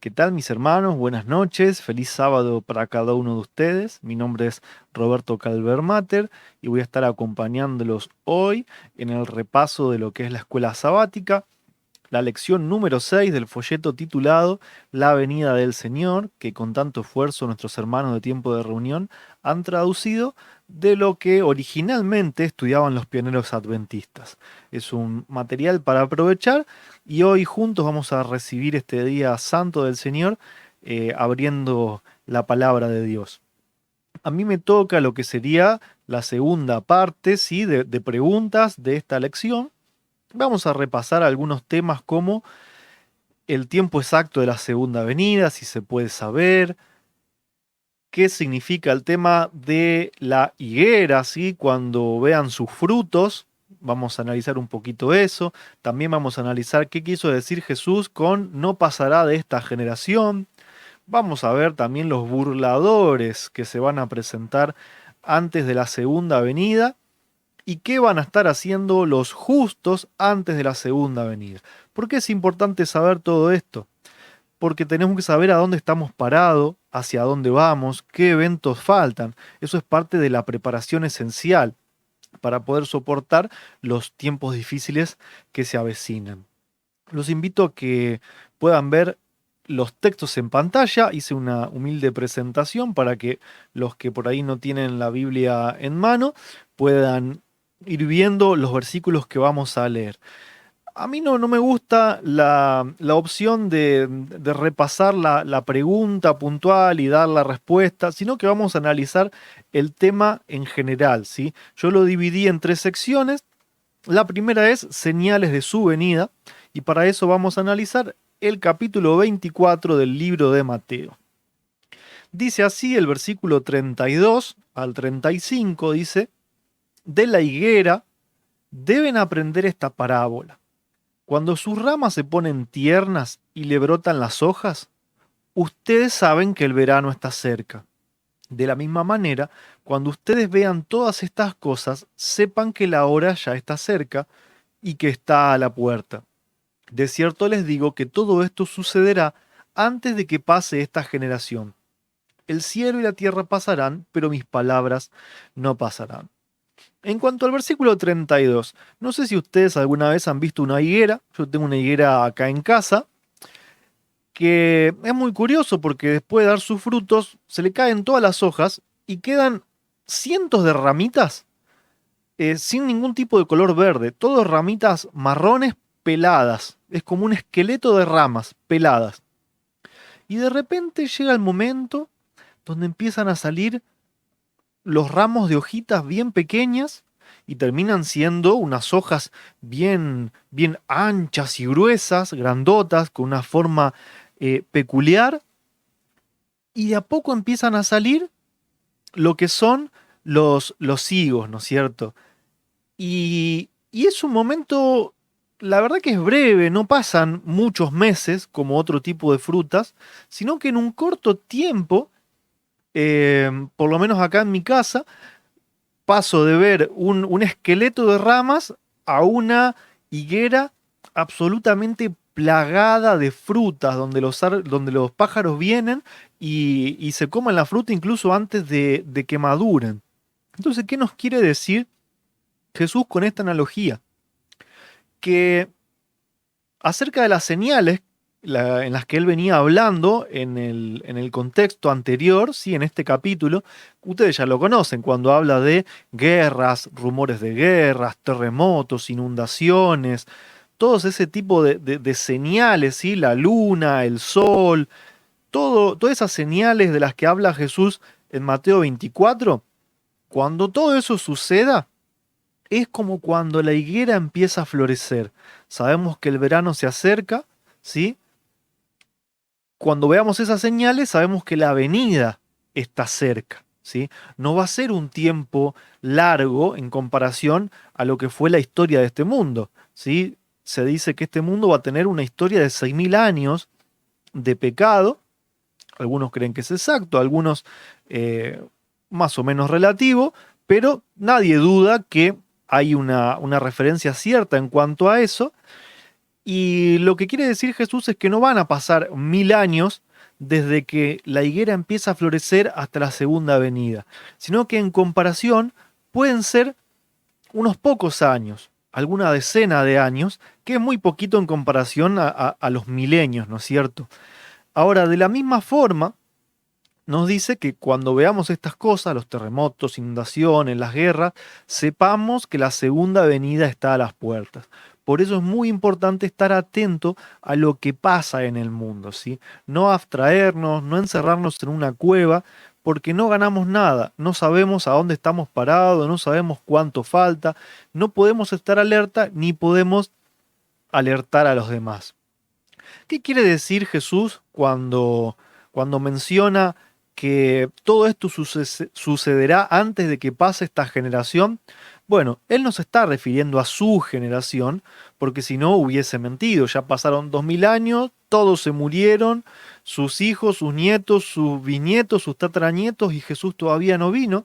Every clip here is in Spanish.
¿Qué tal, mis hermanos? Buenas noches, feliz sábado para cada uno de ustedes. Mi nombre es Roberto Calvermater y voy a estar acompañándolos hoy en el repaso de lo que es la escuela sabática, la lección número 6 del folleto titulado La venida del Señor, que con tanto esfuerzo nuestros hermanos de tiempo de reunión han traducido de lo que originalmente estudiaban los pioneros adventistas. Es un material para aprovechar y hoy juntos vamos a recibir este día santo del Señor abriendo la palabra de Dios. A mí me toca lo que sería la segunda parte, ¿sí? de preguntas de esta lección. Vamos a repasar algunos temas como el tiempo exacto de la segunda venida, si se puede saber, qué significa el tema de la higuera, ¿sí? Cuando vean sus frutos, vamos a analizar un poquito eso. También vamos a analizar qué quiso decir Jesús con no pasará de esta generación. Vamos a ver también los burladores que se van a presentar antes de la segunda venida. ¿Y qué van a estar haciendo los justos antes de la segunda venida? ¿Por qué es importante saber todo esto? Porque tenemos que saber a dónde estamos parados, hacia dónde vamos, qué eventos faltan. Eso es parte de la preparación esencial para poder soportar los tiempos difíciles que se avecinan. Los invito a que puedan ver los textos en pantalla. Hice una humilde presentación para que los que por ahí no tienen la Biblia en mano puedan ir viendo los versículos que vamos a leer. A mí no me gusta la opción de repasar la pregunta puntual y dar la respuesta, sino que vamos a analizar el tema en general, ¿sí? Yo lo dividí en tres secciones. La primera es señales de su venida, y para eso vamos a analizar el capítulo 24 del libro de Mateo. Dice así el versículo 32 al 35, dice: de la higuera deben aprender esta parábola. Cuando sus ramas se ponen tiernas y le brotan las hojas, ustedes saben que el verano está cerca. De la misma manera, cuando ustedes vean todas estas cosas, sepan que la hora ya está cerca y que está a la puerta. De cierto les digo que todo esto sucederá antes de que pase esta generación. El cielo y la tierra pasarán, pero mis palabras no pasarán. En cuanto al versículo 32, no sé si ustedes alguna vez han visto una higuera. Yo tengo una higuera acá en casa, que es muy curioso porque después de dar sus frutos se le caen todas las hojas y quedan cientos de ramitas sin ningún tipo de color verde, todas ramitas marrones peladas. Es como un esqueleto de ramas peladas. Y de repente llega el momento donde empiezan a salir los ramos de hojitas bien pequeñas y terminan siendo unas hojas bien anchas y gruesas, grandotas, con una forma peculiar, y de a poco empiezan a salir lo que son los higos, ¿no es cierto? Y es un momento, la verdad que es breve, no pasan muchos meses como otro tipo de frutas, sino que en un corto tiempo, por lo menos acá en mi casa, paso de ver un esqueleto de ramas a una higuera absolutamente plagada de frutas, donde los pájaros vienen y se comen la fruta incluso antes de que maduren. Entonces, ¿qué nos quiere decir Jesús con esta analogía? Que acerca de las señales en las que él venía hablando en el contexto anterior, sí, en este capítulo, ustedes ya lo conocen, cuando habla de guerras, rumores de guerras, terremotos, inundaciones, todos ese tipo de señales, ¿sí? La luna, el sol, todas esas señales de las que habla Jesús en Mateo 24, cuando todo eso suceda, es como cuando la higuera empieza a florecer. Sabemos que el verano se acerca, ¿sí? Cuando veamos esas señales, sabemos que la venida está cerca, ¿sí? No va a ser un tiempo largo en comparación a lo que fue la historia de este mundo, ¿sí? Se dice que este mundo va a tener una historia de 6.000 años de pecado. Algunos creen que es exacto, algunos eh, más o menos relativo, pero nadie duda que hay una referencia cierta en cuanto a eso. Y lo que quiere decir Jesús es que no van a pasar 1.000 años desde que la higuera empieza a florecer hasta la segunda venida, sino que en comparación pueden ser unos pocos años, alguna decena de años, que es muy poquito en comparación a los milenios, ¿no es cierto? Ahora, de la misma forma, nos dice que cuando veamos estas cosas, los terremotos, inundaciones, las guerras, sepamos que la segunda venida está a las puertas. Por eso es muy importante estar atento a lo que pasa en el mundo, ¿sí? No abstraernos, no encerrarnos en una cueva, porque no ganamos nada, no sabemos a dónde estamos parados, no sabemos cuánto falta, no podemos estar alerta ni podemos alertar a los demás. ¿Qué quiere decir Jesús cuando menciona que todo esto sucederá antes de que pase esta generación? Bueno, él no se está refiriendo a su generación, porque si no hubiese mentido. Ya pasaron 2.000 años, todos se murieron, sus hijos, sus nietos, sus bisnietos, sus tataranietos, y Jesús todavía no vino,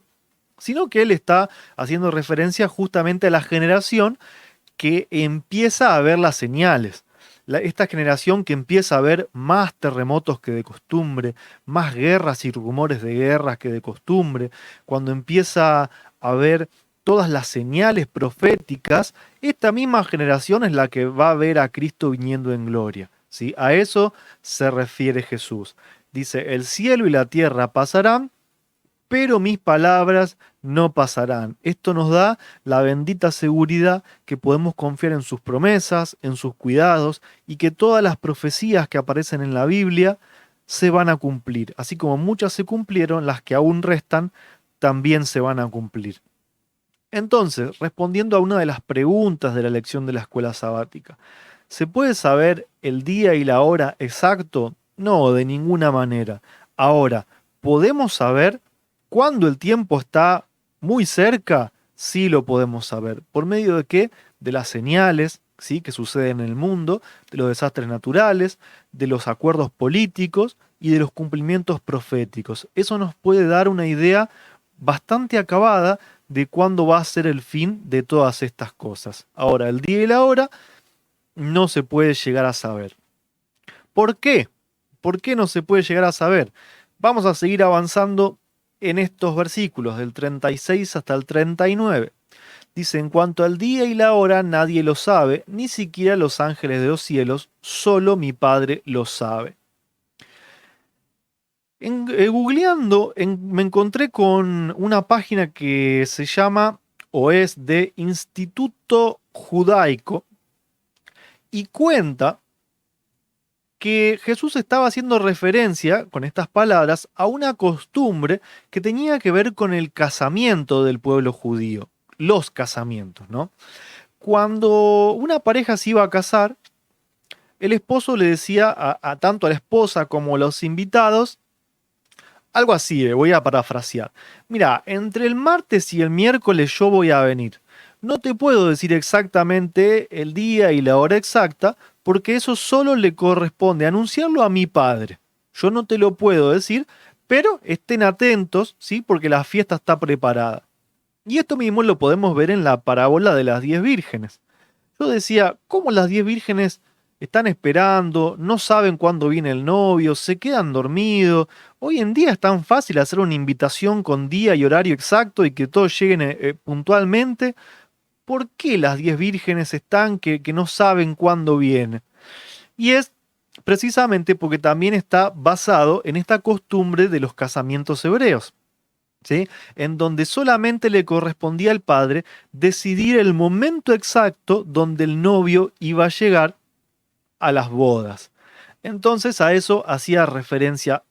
sino que él está haciendo referencia justamente a la generación que empieza a ver las señales. Esta generación que empieza a ver más terremotos que de costumbre, más guerras y rumores de guerras que de costumbre, cuando empieza a ver todas las señales proféticas, esta misma generación es la que va a ver a Cristo viniendo en gloria, ¿sí? A eso se refiere Jesús. Dice, el cielo y la tierra pasarán, pero mis palabras no pasarán. Esto nos da la bendita seguridad que podemos confiar en sus promesas, en sus cuidados, y que todas las profecías que aparecen en la Biblia se van a cumplir. Así como muchas se cumplieron, las que aún restan también se van a cumplir. Entonces, respondiendo a una de las preguntas de la lección de la escuela sabática, ¿se puede saber el día y la hora exacto? No, de ninguna manera. Ahora, ¿podemos saber cuando el tiempo está muy cerca? Sí lo podemos saber. ¿Por medio de qué? De las señales, ¿sí?, que suceden en el mundo, de los desastres naturales, de los acuerdos políticos y de los cumplimientos proféticos. Eso nos puede dar una idea bastante acabada de cuándo va a ser el fin de todas estas cosas. Ahora, el día y la hora no se puede llegar a saber. ¿Por qué? ¿Por qué no se puede llegar a saber? Vamos a seguir avanzando en estos versículos, del 36 hasta el 39. Dice, en cuanto al día y la hora, nadie lo sabe, ni siquiera los ángeles de los cielos, solo mi Padre lo sabe. Googleando, me encontré con una página que se llama, o es de Instituto Judaico, y cuenta que Jesús estaba haciendo referencia con estas palabras a una costumbre que tenía que ver con el casamiento del pueblo judío, los casamientos, ¿no? Cuando una pareja se iba a casar, el esposo le decía tanto a la esposa como a los invitados, algo así, voy a parafrasear. Mira, entre el martes y el miércoles yo voy a venir. No te puedo decir exactamente el día y la hora exacta, porque eso solo le corresponde anunciarlo a mi padre. Yo no te lo puedo decir, pero estén atentos, ¿sí? Porque la fiesta está preparada. Y esto mismo lo podemos ver en la parábola de las 10 vírgenes. Yo decía, ¿cómo las 10 vírgenes están esperando, no saben cuándo viene el novio, se quedan dormidos? Hoy en día es tan fácil hacer una invitación con día y horario exacto y que todos lleguen puntualmente. ¿Por qué las 10 vírgenes están que no saben cuándo viene? Y es precisamente porque también está basado en esta costumbre de los casamientos hebreos, ¿sí? En donde solamente le correspondía al padre decidir el momento exacto donde el novio iba a llegar a las bodas. Entonces a eso hacía referencia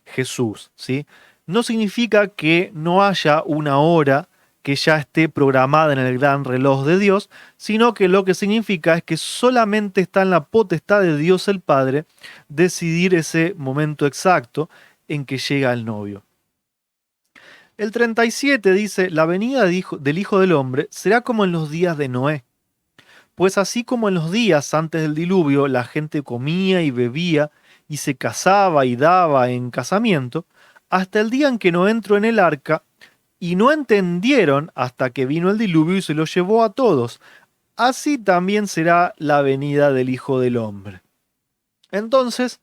Jesús, ¿sí? No significa que no haya una hora que ya esté programada en el gran reloj de Dios, sino que lo que significa es que solamente está en la potestad de Dios el Padre decidir ese momento exacto en que llega el novio. El 37 dice, la venida del Hijo del Hombre será como en los días de Noé. Pues así como en los días antes del diluvio la gente comía y bebía y se casaba y daba en casamiento, hasta el día en que no entró en el arca, y no entendieron hasta que vino el diluvio y se lo llevó a todos. Así también será la venida del Hijo del Hombre. Entonces,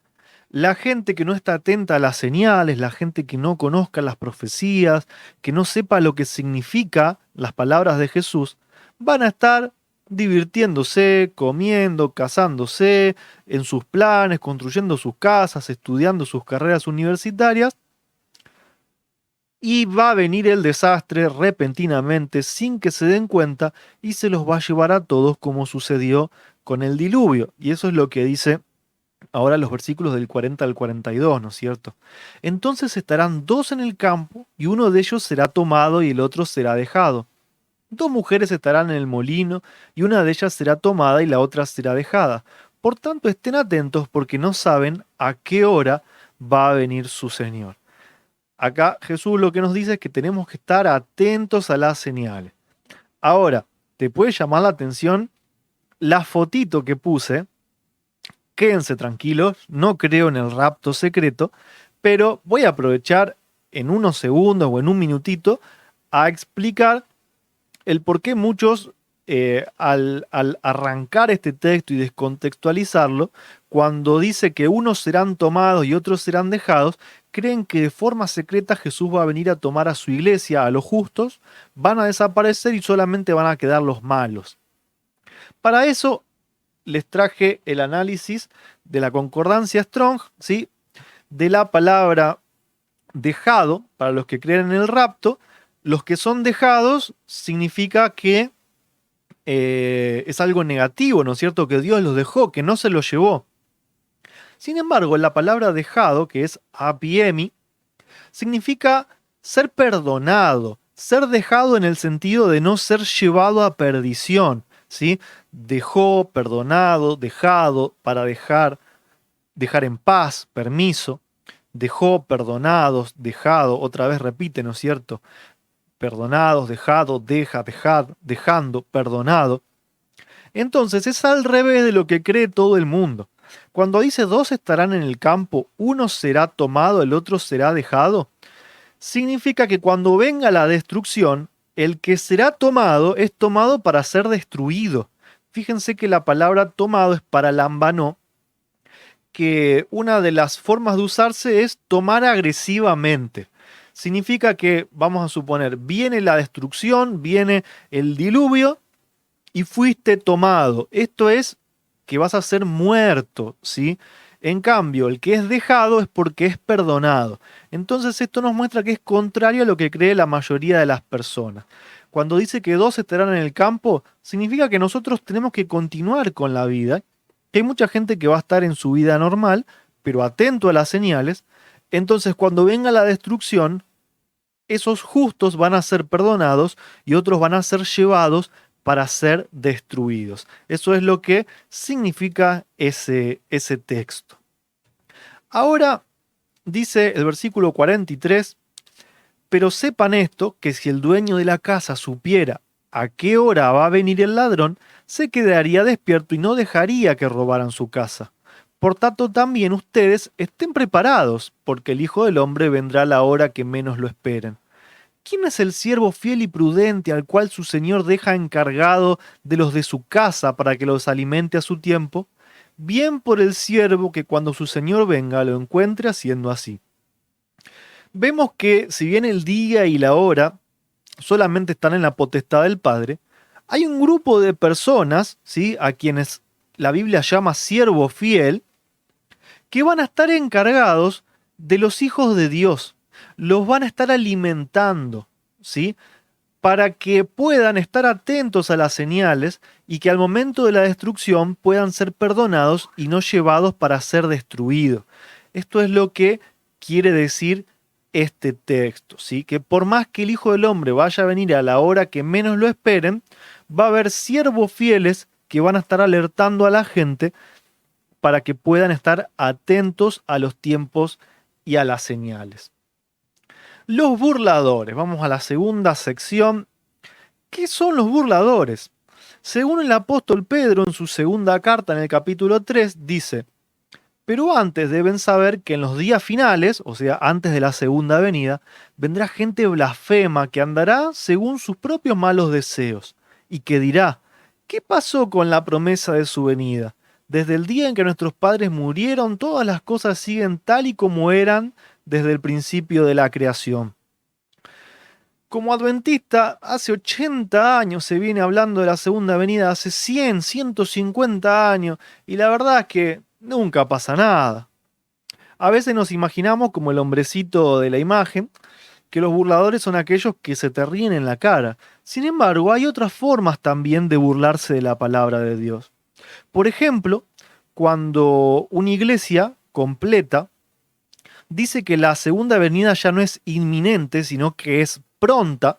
la gente que no está atenta a las señales, la gente que no conozca las profecías, que no sepa lo que significa las palabras de Jesús, van a estar divirtiéndose, comiendo, casándose, en sus planes, construyendo sus casas, estudiando sus carreras universitarias, y va a venir el desastre repentinamente sin que se den cuenta y se los va a llevar a todos como sucedió con el diluvio. Y eso es lo que dice ahora los versículos del 40 al 42, ¿no es cierto? Entonces estarán dos en el campo y uno de ellos será tomado y el otro será dejado. Dos mujeres estarán en el molino y una de ellas será tomada y la otra será dejada. Por tanto, estén atentos porque no saben a qué hora va a venir su Señor. Acá Jesús lo que nos dice es que tenemos que estar atentos a las señales. Ahora, te puede llamar la atención la fotito que puse. Quédense tranquilos, no creo en el rapto secreto, pero voy a aprovechar en unos segundos o en un minutito a explicar el por qué muchos, al arrancar este texto y descontextualizarlo, cuando dice que unos serán tomados y otros serán dejados, creen que de forma secreta Jesús va a venir a tomar a su iglesia, a los justos, van a desaparecer y solamente van a quedar los malos. Para eso les traje el análisis de la concordancia Strong, ¿sí? De la palabra dejado, para los que creen en el rapto. Los que son dejados significa que es algo negativo, ¿no es cierto? Que Dios los dejó, que no se los llevó. Sin embargo, la palabra dejado, que es apiemi, significa ser perdonado, ser dejado en el sentido de no ser llevado a perdición, ¿sí? Dejó, perdonado, dejado, para dejar, dejar en paz, permiso. Dejó, perdonados, dejado, otra vez repite, ¿no es cierto? Perdonados, dejado, deja, dejad, dejando, perdonado. Entonces es al revés de lo que cree todo el mundo. Cuando dice dos estarán en el campo, uno será tomado, el otro será dejado, significa que cuando venga la destrucción, el que será tomado es tomado para ser destruido. Fíjense que la palabra tomado es para lambanó, que una de las formas de usarse es tomar agresivamente. Significa que, vamos a suponer, viene la destrucción, viene el diluvio y fuiste tomado. Esto es que vas a ser muerto, ¿sí? En cambio, el que es dejado es porque es perdonado. Entonces esto nos muestra que es contrario a lo que cree la mayoría de las personas. Cuando dice que dos estarán en el campo, significa que nosotros tenemos que continuar con la vida, que hay mucha gente que va a estar en su vida normal, pero atento a las señales. Entonces cuando venga la destrucción, esos justos van a ser perdonados y otros van a ser llevados para ser destruidos. Eso es lo que significa ese texto. Ahora dice el versículo 43, pero sepan esto, que si el dueño de la casa supiera a qué hora va a venir el ladrón, se quedaría despierto y no dejaría que robaran su casa. Por tanto, también ustedes estén preparados, porque el Hijo del Hombre vendrá a la hora que menos lo esperen. ¿Quién es el siervo fiel y prudente al cual su señor deja encargado de los de su casa para que los alimente a su tiempo? Bien por el siervo que cuando su señor venga lo encuentre haciendo así. Vemos que si bien el día y la hora solamente están en la potestad del Padre, hay un grupo de personas, ¿sí?, a quienes la Biblia llama siervo fiel, que van a estar encargados de los hijos de Dios. Los van a estar alimentando, ¿sí?, para que puedan estar atentos a las señales y que al momento de la destrucción puedan ser perdonados y no llevados para ser destruidos. Esto es lo que quiere decir este texto, ¿sí? Que por más que el Hijo del Hombre vaya a venir a la hora que menos lo esperen, va a haber siervos fieles que van a estar alertando a la gente para que puedan estar atentos a los tiempos y a las señales. Los burladores, vamos a la segunda sección. ¿Qué son los burladores? Según el apóstol Pedro en su segunda carta en el capítulo 3 dice: pero antes deben saber que en los días finales, o sea, antes de la segunda venida, vendrá gente blasfema que andará según sus propios malos deseos, y que dirá: ¿qué pasó con la promesa de su venida? Desde el día en que nuestros padres murieron, todas las cosas siguen tal y como eran desde el principio de la creación. Como adventista, hace 80 años se viene hablando de la segunda venida, hace 100, 150 años, y la verdad es que nunca pasa nada. A veces nos imaginamos como el hombrecito de la imagen, que los burladores son aquellos que se te ríen en la cara. Sin embargo, hay otras formas también de burlarse de la palabra de Dios. Por ejemplo, cuando una iglesia completa dice que la segunda venida ya no es inminente, sino que es pronta,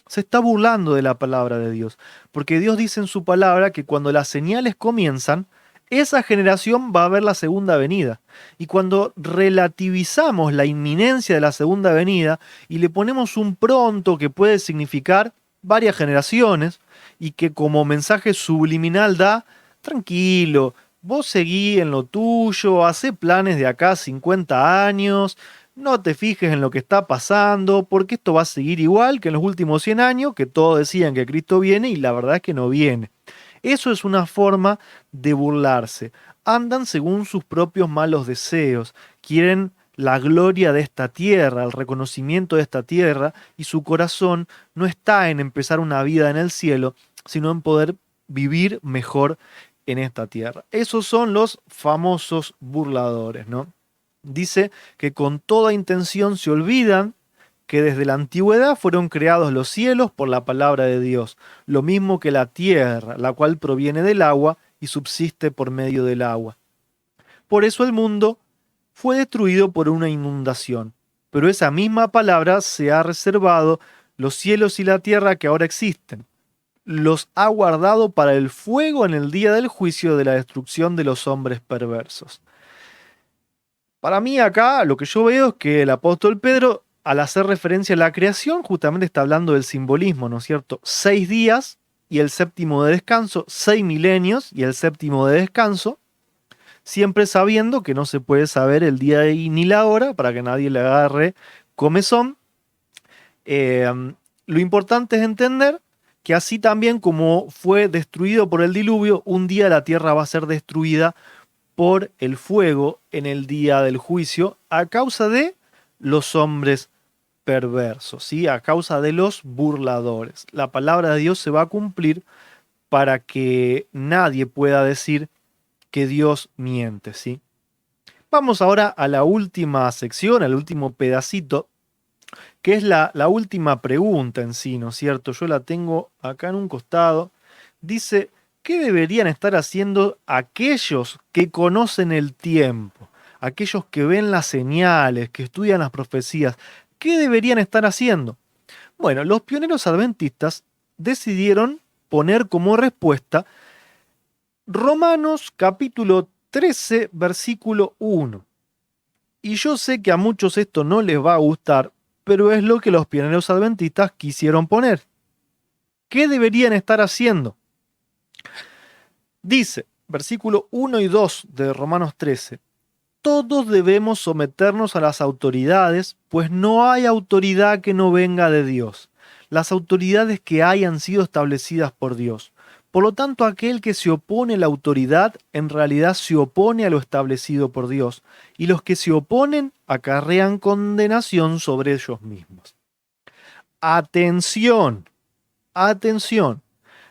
se está burlando de la palabra de Dios. Porque Dios dice en su palabra que cuando las señales comienzan, esa generación va a ver la segunda venida. Y cuando relativizamos la inminencia de la segunda venida y le ponemos un pronto que puede significar varias generaciones y que como mensaje subliminal da: tranquilo, vos seguí en lo tuyo, hacé planes de acá a 50 años, no te fijes en lo que está pasando, porque esto va a seguir igual que en los últimos 100 años, que todos decían que Cristo viene y la verdad es que no viene. Eso es una forma de burlarse. Andan según sus propios malos deseos, quieren la gloria de esta tierra, el reconocimiento de esta tierra, y su corazón no está en empezar una vida en el cielo, sino en poder vivir mejor en esta tierra. Esos son los famosos burladores, ¿no? Dice que con toda intención se olvidan que desde la antigüedad fueron creados los cielos por la palabra de Dios, lo mismo que la tierra, la cual proviene del agua y subsiste por medio del agua. Por eso el mundo fue destruido por una inundación, pero esa misma palabra se ha reservado los cielos y la tierra que ahora existen. Los ha guardado para el fuego en el día del juicio de la destrucción de los hombres perversos. Para mí acá lo que yo veo es que el apóstol Pedro, al hacer referencia a la creación, justamente está hablando del simbolismo, ¿no es cierto? 6 días y el séptimo de descanso, 6 milenios y el séptimo de descanso, siempre sabiendo que no se puede saber el día ni la hora para que nadie le agarre comezón. Eh, lo importante es entender que así también como fue destruido por el diluvio, un día la tierra va a ser destruida por el fuego en el día del juicio a causa de los hombres perversos, ¿sí? A causa de los burladores. La palabra de Dios se va a cumplir para que nadie pueda decir que Dios miente, ¿sí? Vamos ahora a la última sección, al último pedacito, que es la última pregunta en sí, ¿no es cierto? Yo la tengo acá en un costado. Dice: ¿qué deberían estar haciendo aquellos que conocen el tiempo? Aquellos que ven las señales, que estudian las profecías. ¿Qué deberían estar haciendo? Bueno, los pioneros adventistas decidieron poner como respuesta Romanos capítulo 13, versículo 1. Y yo sé que a muchos esto no les va a gustar, pero es lo que los pioneros adventistas quisieron poner. ¿Qué deberían estar haciendo? Dice, versículo 1 y 2 de Romanos 13, todos debemos someternos a las autoridades, pues no hay autoridad que no venga de Dios. Las autoridades que hay han sido establecidas por Dios. Por lo tanto, aquel que se opone a la autoridad en realidad se opone a lo establecido por Dios, y los que se oponen acarrean condenación sobre ellos mismos. Atención, atención.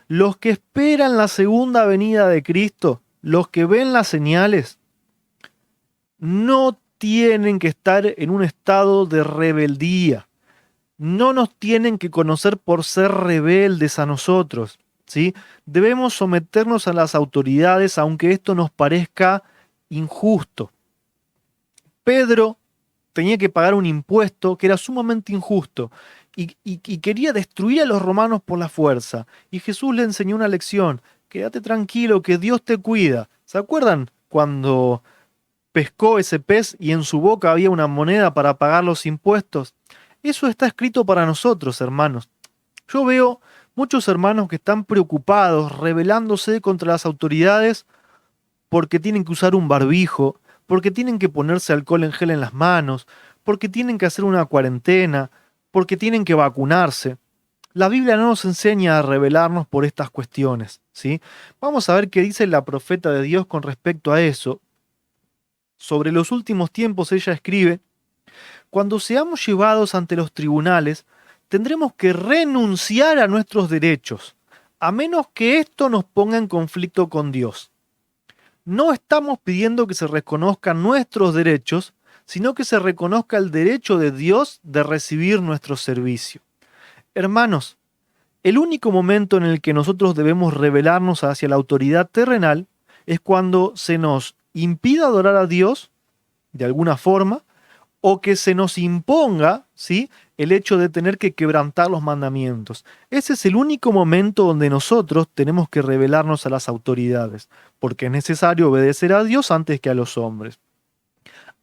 Los que esperan la segunda venida de Cristo, los que ven las señales, no tienen que estar en un estado de rebeldía. No nos tienen que conocer por ser rebeldes a nosotros, ¿sí? Debemos someternos a las autoridades aunque esto nos parezca injusto. Pedro tenía que pagar un impuesto que era sumamente injusto y quería destruir a los romanos por la fuerza. Y Jesús le enseñó una lección: quédate tranquilo, que Dios te cuida. ¿Se acuerdan cuando pescó ese pez y en su boca había una moneda para pagar los impuestos? Eso está escrito para nosotros, hermanos. Yo veo Muchos hermanos que están preocupados, rebelándose contra las autoridades porque tienen que usar un barbijo, porque tienen que ponerse alcohol en gel en las manos, porque tienen que hacer una cuarentena, porque tienen que vacunarse. La Biblia no nos enseña a rebelarnos por estas cuestiones, ¿sí? Vamos a ver qué dice la profeta de Dios con respecto a eso. Sobre los últimos tiempos ella escribe: cuando seamos llevados ante los tribunales, tendremos que renunciar a nuestros derechos, a menos que esto nos ponga en conflicto con Dios. No estamos pidiendo que se reconozcan nuestros derechos, sino que se reconozca el derecho de Dios de recibir nuestro servicio. Hermanos, el único momento en el que nosotros debemos rebelarnos hacia la autoridad terrenal es cuando se nos impida adorar a Dios de alguna forma, o que se nos imponga, ¿sí?, el hecho de tener que quebrantar los mandamientos. Ese es el único momento donde nosotros tenemos que rebelarnos a las autoridades, porque es necesario obedecer a Dios antes que a los hombres.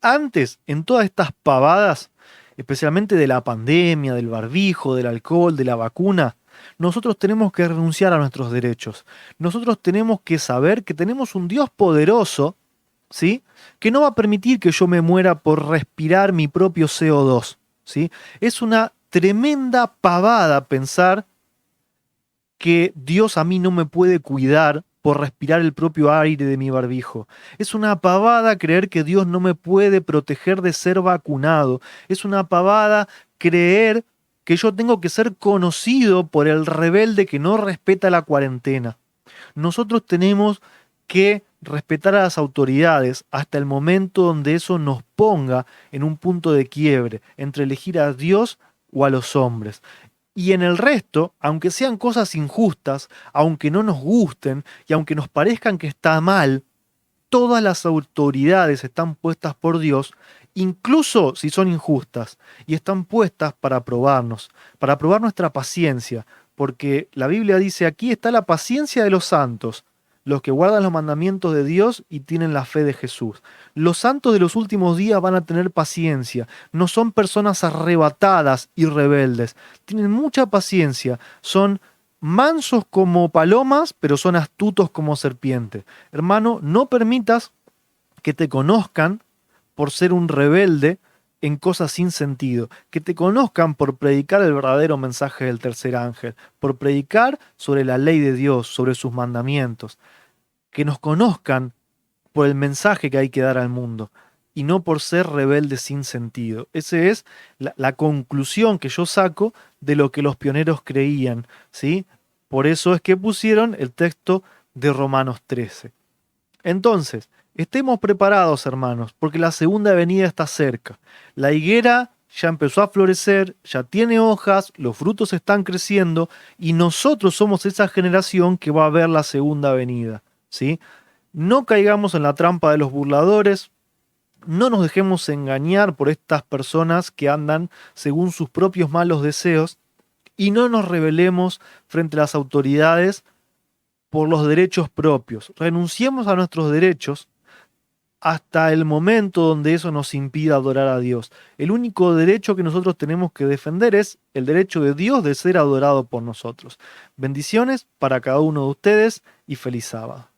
Antes, en todas estas pavadas, especialmente de la pandemia, del barbijo, del alcohol, de la vacuna, nosotros tenemos que renunciar a nuestros derechos. Nosotros tenemos que saber que tenemos un Dios poderoso, ¿sí?, que no va a permitir que yo me muera por respirar mi propio CO2, ¿sí? Es una tremenda pavada pensar que Dios a mí no me puede cuidar por respirar el propio aire de mi barbijo. Es una pavada creer que Dios no me puede proteger de ser vacunado. Es una pavada creer que yo tengo que ser conocido por el rebelde que no respeta la cuarentena. Nosotros tenemos que respetar a las autoridades hasta el momento donde eso nos ponga en un punto de quiebre entre elegir a Dios o a los hombres. Y en el resto, aunque sean cosas injustas, aunque no nos gusten y aunque nos parezcan que está mal, todas las autoridades están puestas por Dios, incluso si son injustas, y están puestas para probar nuestra paciencia, porque la Biblia dice: aquí está la paciencia de los santos, los que guardan los mandamientos de Dios y tienen la fe de Jesús. Los santos de los últimos días van a tener paciencia, no son personas arrebatadas y rebeldes, tienen mucha paciencia, son mansos como palomas, pero son astutos como serpientes. Hermano, no permitas que te conozcan por ser un rebelde en cosas sin sentido, que te conozcan por predicar el verdadero mensaje del tercer ángel, por predicar sobre la ley de Dios, sobre sus mandamientos, que nos conozcan por el mensaje que hay que dar al mundo y no por ser rebeldes sin sentido. Esa es la conclusión que yo saco de lo que los pioneros creían, ¿sí? Por eso es que pusieron el texto de Romanos 13. Entonces, estemos preparados, hermanos, porque la segunda venida está cerca. La higuera ya empezó a florecer, ya tiene hojas, los frutos están creciendo y nosotros somos esa generación que va a ver la segunda venida, ¿sí? No caigamos en la trampa de los burladores, no nos dejemos engañar por estas personas que andan según sus propios malos deseos y no nos rebelemos frente a las autoridades por los derechos propios. Renunciemos a nuestros derechos hasta el momento donde eso nos impida adorar a Dios. El único derecho que nosotros tenemos que defender es el derecho de Dios de ser adorado por nosotros. Bendiciones para cada uno de ustedes y feliz sábado.